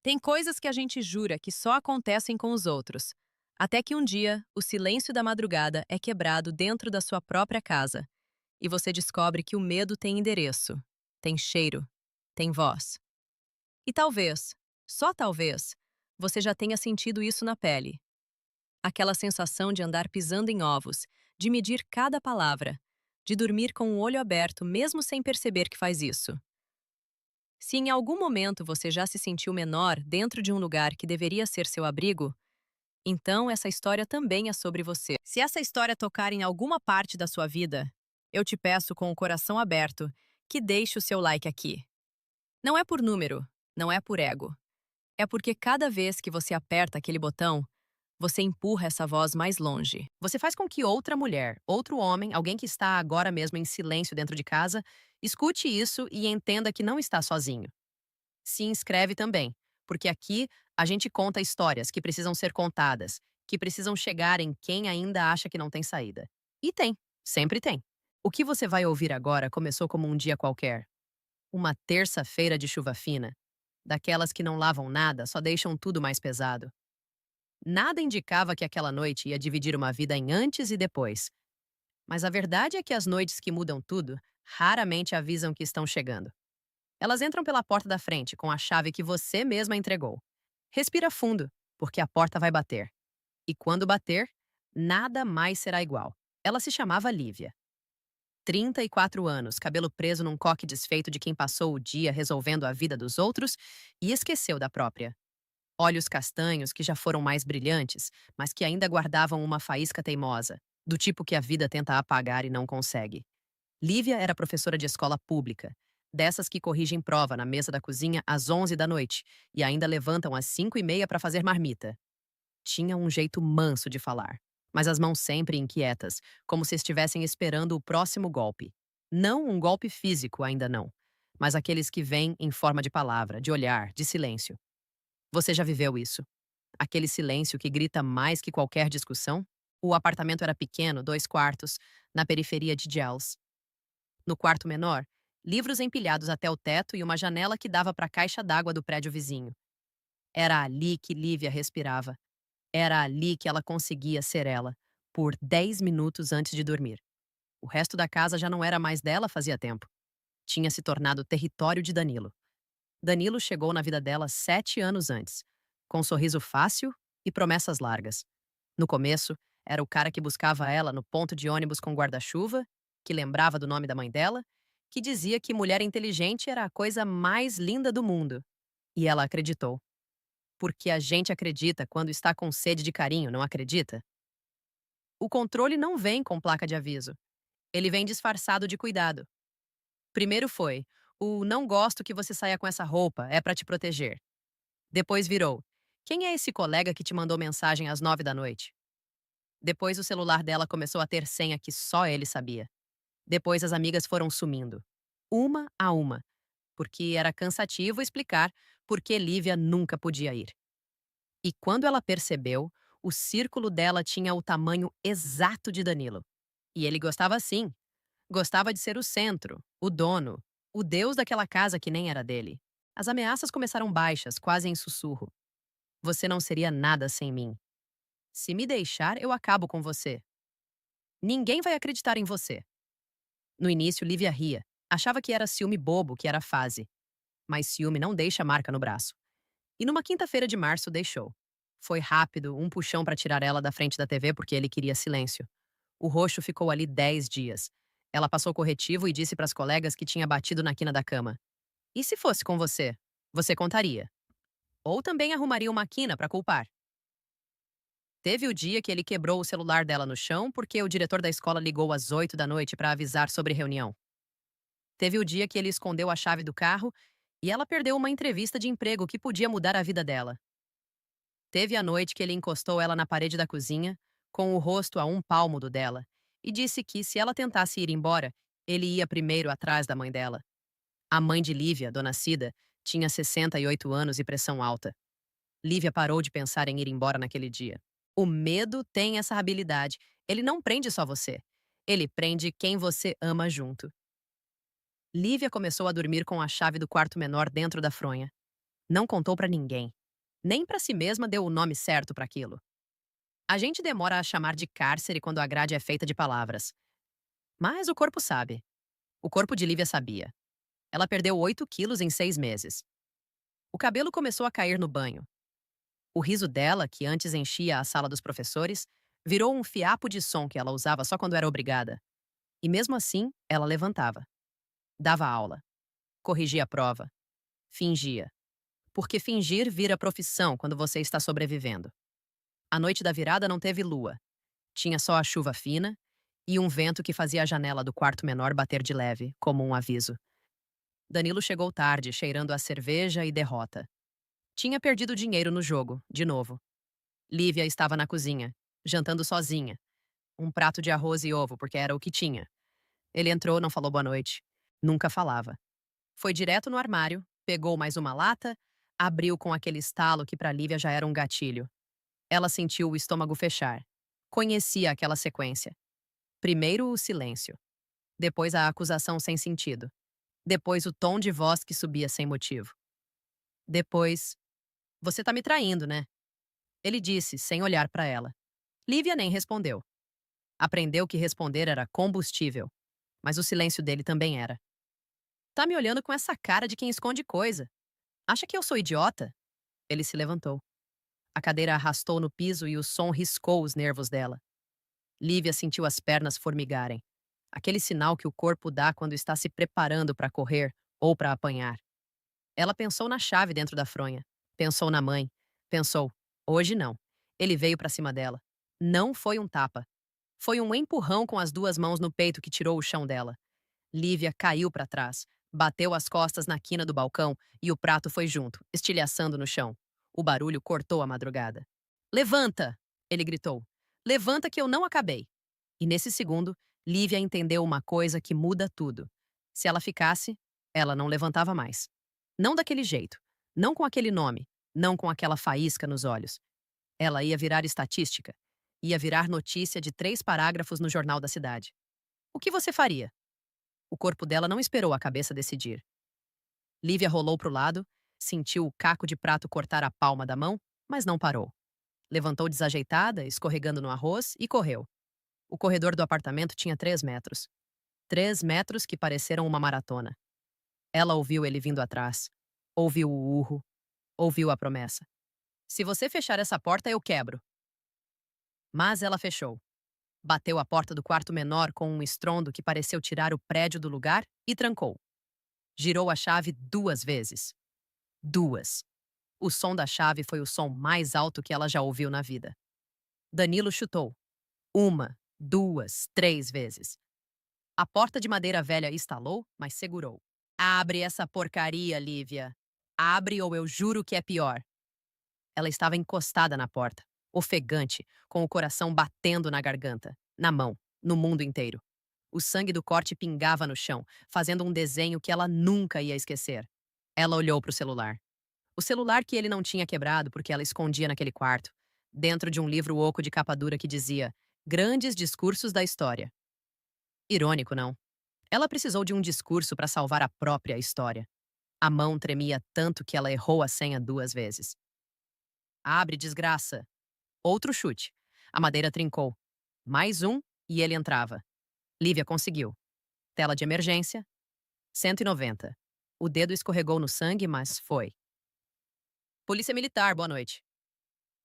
Tem coisas que a gente jura que só acontecem com os outros. Até que um dia, o silêncio da madrugada é quebrado dentro da sua própria casa. E você descobre que o medo tem endereço, tem cheiro, tem voz. E talvez, só talvez, você já tenha sentido isso na pele. Aquela sensação de andar pisando em ovos, de medir cada palavra, de dormir com o olho aberto mesmo sem perceber que faz isso. Se em algum momento você já se sentiu menor dentro de um lugar que deveria ser seu abrigo, então essa história também é sobre você. Se essa história tocar em alguma parte da sua vida, eu te peço com o coração aberto que deixe o seu like aqui. Não é por número, não é por ego. É porque cada vez que você aperta aquele botão, você empurra essa voz mais longe. Você faz com que outra mulher, outro homem, alguém que está agora mesmo em silêncio dentro de casa, escute isso e entenda que não está sozinho. Se inscreve também, porque aqui a gente conta histórias que precisam ser contadas, que precisam chegar em quem ainda acha que não tem saída. E tem, sempre tem. O que você vai ouvir agora começou como um dia qualquer. Uma terça-feira de chuva fina. Daquelas que não lavam nada, só deixam tudo mais pesado. Nada indicava que aquela noite ia dividir uma vida em antes e depois. Mas a verdade é que as noites que mudam tudo raramente avisam que estão chegando. Elas entram pela porta da frente com a chave que você mesma entregou. Respira fundo, porque a porta vai bater. E quando bater, nada mais será igual. Ela se chamava Lívia. 34 anos, cabelo preso num coque desfeito de quem passou o dia resolvendo a vida dos outros e esqueceu da própria. Olhos castanhos que já foram mais brilhantes, mas que ainda guardavam uma faísca teimosa, do tipo que a vida tenta apagar e não consegue. Lívia era professora de escola pública, dessas que corrigem prova na mesa da cozinha às 11 da noite e ainda levantam às 5:30 para fazer marmita. Tinha um jeito manso de falar, mas as mãos sempre inquietas, como se estivessem esperando o próximo golpe. Não um golpe físico, ainda não, mas aqueles que vêm em forma de palavra, de olhar, de silêncio. Você já viveu isso? Aquele silêncio que grita mais que qualquer discussão? O apartamento era pequeno, 2 quartos, na periferia de Gels. No quarto menor, livros empilhados até o teto e uma janela que dava para a caixa d'água do prédio vizinho. Era ali que Lívia respirava. Era ali que ela conseguia ser ela, por 10 minutos antes de dormir. O resto da casa já não era mais dela fazia tempo. Tinha se tornado território de Danilo. Danilo chegou na vida dela 7 anos antes, com um sorriso fácil e promessas largas. No começo, era o cara que buscava ela no ponto de ônibus com guarda-chuva, que lembrava do nome da mãe dela, que dizia que mulher inteligente era a coisa mais linda do mundo. E ela acreditou. Porque a gente acredita quando está com sede de carinho, não acredita? O controle não vem com placa de aviso. Ele vem disfarçado de cuidado. Primeiro foi: o não gosto que você saia com essa roupa, é pra te proteger. Depois virou: quem é esse colega que te mandou mensagem às 9 da noite? Depois o celular dela começou a ter senha que só ele sabia. Depois as amigas foram sumindo. Uma a uma. Porque era cansativo explicar por que Lívia nunca podia ir. E quando ela percebeu, o círculo dela tinha o tamanho exato de Danilo. E ele gostava assim. Gostava de ser o centro, o dono, o deus daquela casa que nem era dele. As ameaças começaram baixas, quase em sussurro. Você não seria nada sem mim. Se me deixar, eu acabo com você. Ninguém vai acreditar em você. No início, Lívia ria. Achava que era ciúme bobo, que era fase. Mas ciúme não deixa marca no braço. E numa quinta-feira de março, deixou. Foi rápido, um puxão para tirar ela da frente da TV porque ele queria silêncio. O roxo ficou ali 10 dias. Ela passou corretivo e disse para as colegas que tinha batido na quina da cama. E se fosse com você? Você contaria. Ou também arrumaria uma quina para culpar. Teve o dia que ele quebrou o celular dela no chão porque o diretor da escola ligou às 8 da noite para avisar sobre reunião. Teve o dia que ele escondeu a chave do carro e ela perdeu uma entrevista de emprego que podia mudar a vida dela. Teve a noite que ele encostou ela na parede da cozinha, com o rosto a um palmo do dela, e disse que, se ela tentasse ir embora, ele ia primeiro atrás da mãe dela. A mãe de Lívia, Dona Cida, tinha 68 anos e pressão alta. Lívia parou de pensar em ir embora naquele dia. O medo tem essa habilidade. Ele não prende só você. Ele prende quem você ama junto. Lívia começou a dormir com a chave do quarto menor dentro da fronha. Não contou pra ninguém. Nem pra si mesma deu o nome certo para aquilo. A gente demora a chamar de cárcere quando a grade é feita de palavras. Mas o corpo sabe. O corpo de Lívia sabia. Ela perdeu 8 quilos em 6 meses. O cabelo começou a cair no banho. O riso dela, que antes enchia a sala dos professores, virou um fiapo de som que ela usava só quando era obrigada. E mesmo assim, ela levantava. Dava aula. Corrigia a prova. Fingia. Porque fingir vira profissão quando você está sobrevivendo. A noite da virada não teve lua. Tinha só a chuva fina e um vento que fazia a janela do quarto menor bater de leve, como um aviso. Danilo chegou tarde, cheirando a cerveja e derrota. Tinha perdido dinheiro no jogo, de novo. Lívia estava na cozinha, jantando sozinha. Um prato de arroz e ovo, porque era o que tinha. Ele entrou, não falou boa noite. Nunca falava. Foi direto no armário, pegou mais uma lata, abriu com aquele estalo que para Lívia já era um gatilho. Ela sentiu o estômago fechar. Conhecia aquela sequência. Primeiro o silêncio. Depois a acusação sem sentido. Depois o tom de voz que subia sem motivo. Depois, você tá me traindo, né? Ele disse, sem olhar para ela. Lívia nem respondeu. Aprendeu que responder era combustível. Mas o silêncio dele também era. Tá me olhando com essa cara de quem esconde coisa. Acha que eu sou idiota? Ele se levantou. A cadeira arrastou no piso e o som riscou os nervos dela. Lívia sentiu as pernas formigarem. Aquele sinal que o corpo dá quando está se preparando para correr ou para apanhar. Ela pensou na chave dentro da fronha. Pensou na mãe. Pensou, hoje não. Ele veio para cima dela. Não foi um tapa. Foi um empurrão com as duas mãos no peito que tirou o chão dela. Lívia caiu para trás, bateu as costas na quina do balcão e o prato foi junto, estilhaçando no chão. O barulho cortou a madrugada. Levanta! Ele gritou. Levanta que eu não acabei. E nesse segundo, Lívia entendeu uma coisa que muda tudo. Se ela ficasse, ela não levantava mais. Não daquele jeito, não com aquele nome, não com aquela faísca nos olhos. Ela ia virar estatística. Ia virar notícia de 3 parágrafos no jornal da cidade. O que você faria? O corpo dela não esperou a cabeça decidir. Lívia rolou para o lado, sentiu o caco de prato cortar a palma da mão, mas não parou. Levantou desajeitada, escorregando no arroz, e correu. O corredor do apartamento tinha 3 metros. 3 metros que pareceram uma maratona. Ela ouviu ele vindo atrás. Ouviu o urro. Ouviu a promessa. Se você fechar essa porta, eu quebro. Mas ela fechou. Bateu a porta do quarto menor com um estrondo que pareceu tirar o prédio do lugar e trancou. Girou a chave 2 vezes. 2. O som da chave foi o som mais alto que ela já ouviu na vida. Danilo chutou. 1, 2, 3 vezes. A porta de madeira velha estalou, mas segurou. Abre essa porcaria, Lívia. Abre ou eu juro que é pior. Ela estava encostada na porta, ofegante, com o coração batendo na garganta, na mão, no mundo inteiro. O sangue do corte pingava no chão, fazendo um desenho que ela nunca ia esquecer. Ela olhou para o celular. O celular que ele não tinha quebrado porque ela escondia naquele quarto, dentro de um livro oco de capa dura que dizia Grandes Discursos da História. Irônico, não? Ela precisou de um discurso para salvar a própria história. A mão tremia tanto que ela errou a senha 2 vezes. Abre, desgraça. Outro chute. A madeira trincou. Mais um e ele entrava. Lívia conseguiu. Tela de emergência. 190. O dedo escorregou no sangue, mas foi. Polícia Militar, boa noite.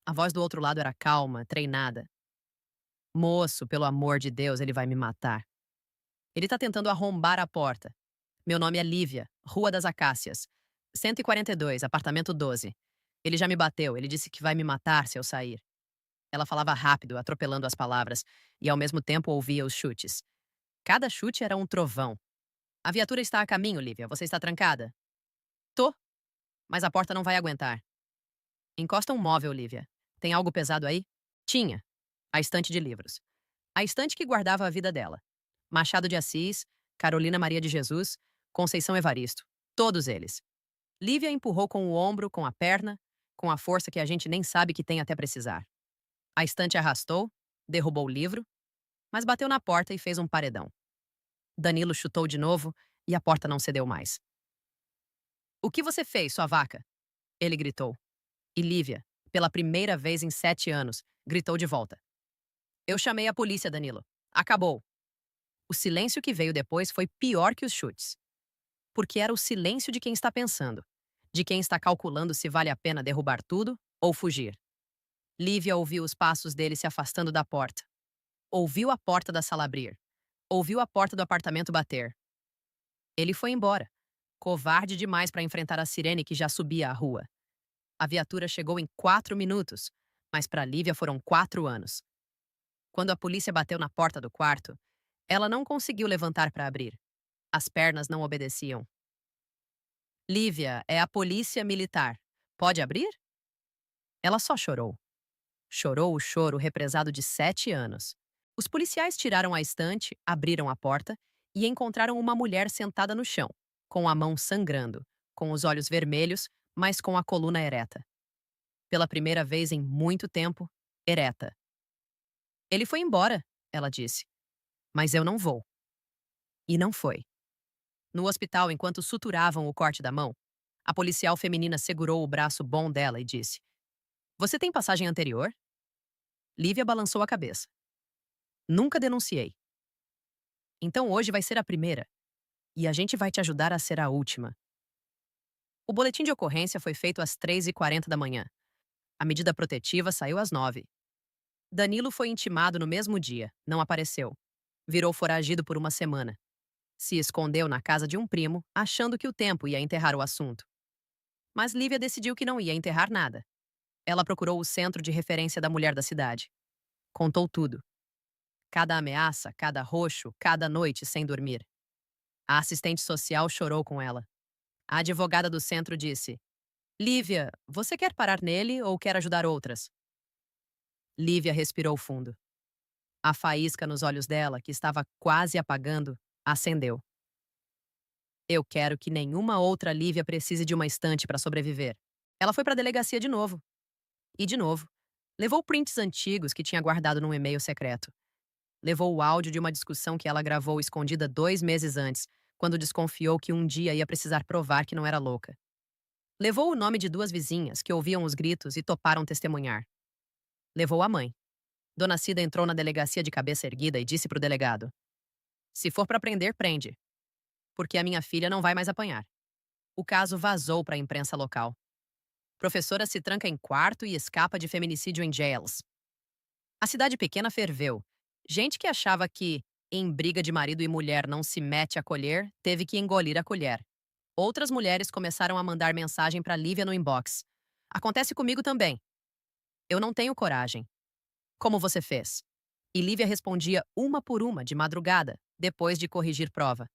A voz do outro lado era calma, treinada. Moço, pelo amor de Deus, ele vai me matar. Ele tá tentando arrombar a porta. Meu nome é Lívia, Rua das Acácias. 142, apartamento 12. Ele já me bateu, ele disse que vai me matar se eu sair. Ela falava rápido, atropelando as palavras, e ao mesmo tempo ouvia os chutes. Cada chute era um trovão. A viatura está a caminho, Lívia. Você está trancada? Tô. Mas a porta não vai aguentar. Encosta um móvel, Lívia. Tem algo pesado aí? Tinha. A estante de livros. A estante que guardava a vida dela. Machado de Assis, Carolina Maria de Jesus, Conceição Evaristo. Todos eles. Lívia empurrou com o ombro, com a perna, com a força que a gente nem sabe que tem até precisar. A estante arrastou, derrubou o livro, mas bateu na porta e fez um paredão. Danilo chutou de novo e a porta não cedeu mais. O que você fez, sua vaca? Ele gritou. E Lívia, pela primeira vez em 7 anos, gritou de volta. Eu chamei a polícia, Danilo. Acabou. O silêncio que veio depois foi pior que os chutes. Porque era o silêncio de quem está pensando, de quem está calculando se vale a pena derrubar tudo ou fugir. Lívia ouviu os passos dele se afastando da porta. Ouviu a porta da sala abrir. Ouviu a porta do apartamento bater. Ele foi embora, covarde demais para enfrentar a sirene que já subia a rua. A viatura chegou em 4 minutos, mas para Lívia foram 4 anos. Quando a polícia bateu na porta do quarto, ela não conseguiu levantar para abrir. As pernas não obedeciam. Lívia, é a polícia militar. Pode abrir? Ela só chorou. Chorou o choro represado de 7 anos. Os policiais tiraram a estante, abriram a porta e encontraram uma mulher sentada no chão, com a mão sangrando, com os olhos vermelhos, mas com a coluna ereta. Pela primeira vez em muito tempo, ereta. Ele foi embora, ela disse. Mas eu não vou. E não foi. No hospital, enquanto suturavam o corte da mão, a policial feminina segurou o braço bom dela e disse: Você tem passagem anterior? Lívia balançou a cabeça. Nunca denunciei. Então hoje vai ser a primeira. E a gente vai te ajudar a ser a última. O boletim de ocorrência foi feito às 3h40 da manhã. A medida protetiva saiu às 9h. Danilo foi intimado no mesmo dia, não apareceu. Virou foragido por uma semana. Se escondeu na casa de um primo, achando que o tempo ia enterrar o assunto. Mas Lívia decidiu que não ia enterrar nada. Ela procurou o centro de referência da mulher da cidade. Contou tudo. Cada ameaça, cada roxo, cada noite sem dormir. A assistente social chorou com ela. A advogada do centro disse: Lívia, você quer parar nele ou quer ajudar outras? Lívia respirou fundo. A faísca nos olhos dela, que estava quase apagando, acendeu. Eu quero que nenhuma outra Lívia precise de uma estante para sobreviver. Ela foi para a delegacia de novo. E de novo. Levou prints antigos que tinha guardado num e-mail secreto. Levou o áudio de uma discussão que ela gravou escondida 2 meses antes, quando desconfiou que um dia ia precisar provar que não era louca. Levou o nome de 2 vizinhas que ouviam os gritos e toparam testemunhar. Levou a mãe. Dona Cida entrou na delegacia de cabeça erguida e disse para o delegado: Se for para prender, prende. Porque a minha filha não vai mais apanhar. O caso vazou para a imprensa local. Professora se tranca em quarto e escapa de feminicídio em jails. A cidade pequena ferveu. Gente que achava que, em briga de marido e mulher não se mete a colher, teve que engolir a colher. Outras mulheres começaram a mandar mensagem para Lívia no inbox. Acontece comigo também. Eu não tenho coragem. Como você fez? E Lívia respondia uma por uma, de madrugada, depois de corrigir prova.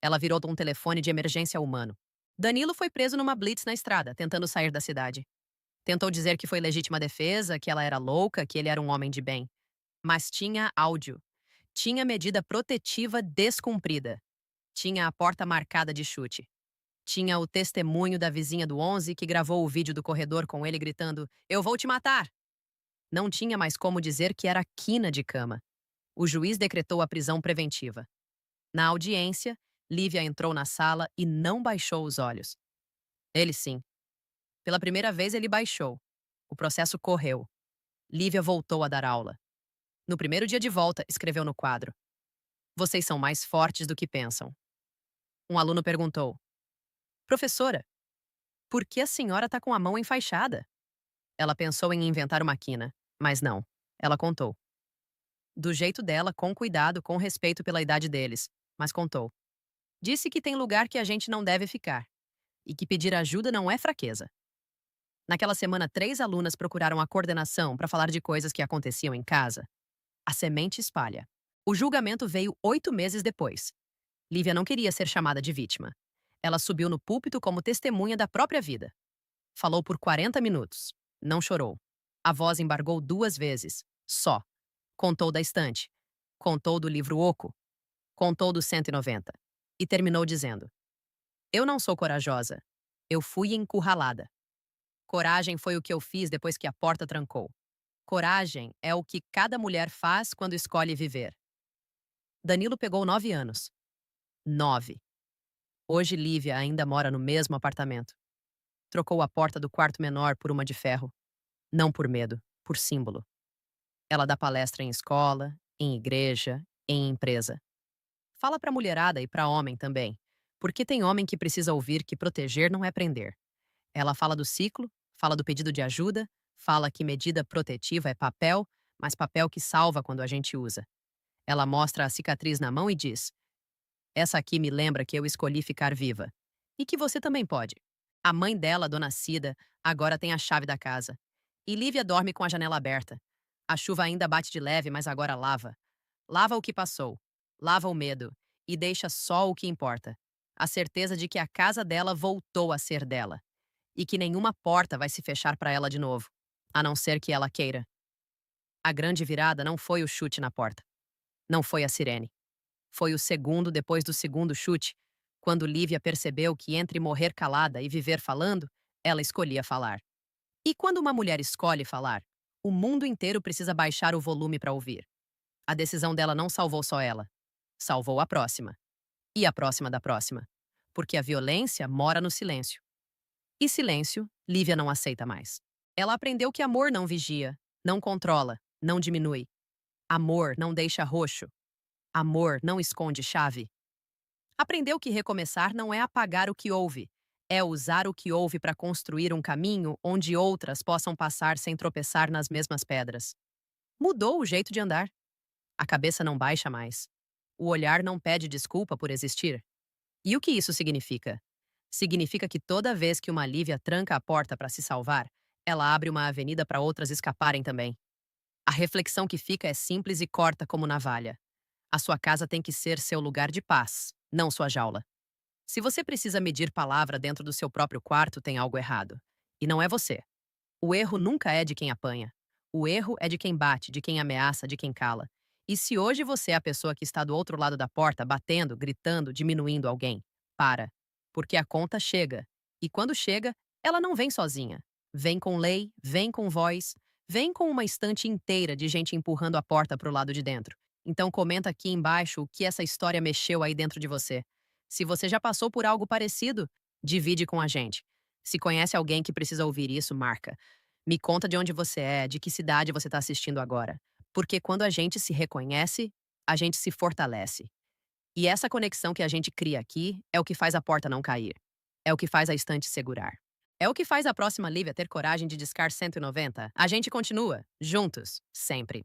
Ela virou um telefone de emergência humano. Danilo foi preso numa blitz na estrada, tentando sair da cidade. Tentou dizer que foi legítima defesa, que ela era louca, que ele era um homem de bem. Mas tinha áudio. Tinha medida protetiva descumprida. Tinha a porta marcada de chute. Tinha o testemunho da vizinha do 11 que gravou o vídeo do corredor com ele gritando: Eu vou te matar! Não tinha mais como dizer que era quina de cama. O juiz decretou a prisão preventiva. Na audiência, Lívia entrou na sala e não baixou os olhos. Ele sim. Pela primeira vez ele baixou. O processo correu. Lívia voltou a dar aula. No primeiro dia de volta, escreveu no quadro: Vocês são mais fortes do que pensam. Um aluno perguntou: Professora, por que a senhora está com a mão enfaixada? Ela pensou em inventar uma quina, mas não. Ela contou. Do jeito dela, com cuidado, com respeito pela idade deles, mas contou. Disse que tem lugar que a gente não deve ficar e que pedir ajuda não é fraqueza. Naquela semana, 3 alunas procuraram a coordenação para falar de coisas que aconteciam em casa. A semente espalha. O julgamento veio 8 meses depois. Lívia não queria ser chamada de vítima. Ela subiu no púlpito como testemunha da própria vida. Falou por 40 minutos. Não chorou. A voz embargou 2 vezes. Só. Contou da estante. Contou do livro oco. Contou dos 190. E terminou dizendo: Eu não sou corajosa. Eu fui encurralada. Coragem foi o que eu fiz depois que a porta trancou. Coragem é o que cada mulher faz quando escolhe viver. Danilo pegou 9 anos. 9. Hoje Lívia ainda mora no mesmo apartamento. Trocou a porta do quarto menor por uma de ferro. Não por medo, por símbolo. Ela dá palestra em escola, em igreja, em empresa. Fala pra mulherada e pra homem também, porque tem homem que precisa ouvir que proteger não é prender. Ela fala do ciclo, fala do pedido de ajuda, fala que medida protetiva é papel, mas papel que salva quando a gente usa. Ela mostra a cicatriz na mão e diz: essa aqui me lembra que eu escolhi ficar viva. E que você também pode. A mãe dela, Dona Cida, agora tem a chave da casa. E Lívia dorme com a janela aberta. A chuva ainda bate de leve, mas agora lava. Lava o que passou. Lava o medo. E deixa só o que importa. A certeza de que a casa dela voltou a ser dela. E que nenhuma porta vai se fechar para ela de novo. A não ser que ela queira. A grande virada não foi o chute na porta. Não foi a sirene. Foi o segundo depois do segundo chute, quando Lívia percebeu que entre morrer calada e viver falando, ela escolhia falar. E quando uma mulher escolhe falar, o mundo inteiro precisa baixar o volume para ouvir. A decisão dela não salvou só ela. Salvou a próxima. E a próxima da próxima. Porque a violência mora no silêncio. E silêncio, Lívia não aceita mais. Ela aprendeu que amor não vigia, não controla, não diminui. Amor não deixa roxo. Amor não esconde chave. Aprendeu que recomeçar não é apagar o que houve, é usar o que houve para construir um caminho onde outras possam passar sem tropeçar nas mesmas pedras. Mudou o jeito de andar. A cabeça não baixa mais. O olhar não pede desculpa por existir. E o que isso significa? Significa que toda vez que uma Lívia tranca a porta para se salvar, ela abre uma avenida para outras escaparem também. A reflexão que fica é simples e corta como navalha. A sua casa tem que ser seu lugar de paz, não sua jaula. Se você precisa medir palavra dentro do seu próprio quarto, tem algo errado. E não é você. O erro nunca é de quem apanha. O erro é de quem bate, de quem ameaça, de quem cala. E se hoje você é a pessoa que está do outro lado da porta, batendo, gritando, diminuindo alguém, para. Porque a conta chega. E quando chega, ela não vem sozinha. Vem com lei, vem com voz, vem com uma estante inteira de gente empurrando a porta para o lado de dentro. Então comenta aqui embaixo o que essa história mexeu aí dentro de você. Se você já passou por algo parecido, divide com a gente. Se conhece alguém que precisa ouvir isso, marca. Me conta de onde você é, de que cidade você está assistindo agora. Porque quando a gente se reconhece, a gente se fortalece. E essa conexão que a gente cria aqui é o que faz a porta não cair. É o que faz a estante segurar. É o que faz a próxima Lívia ter coragem de discar 190. A gente continua, juntos, sempre.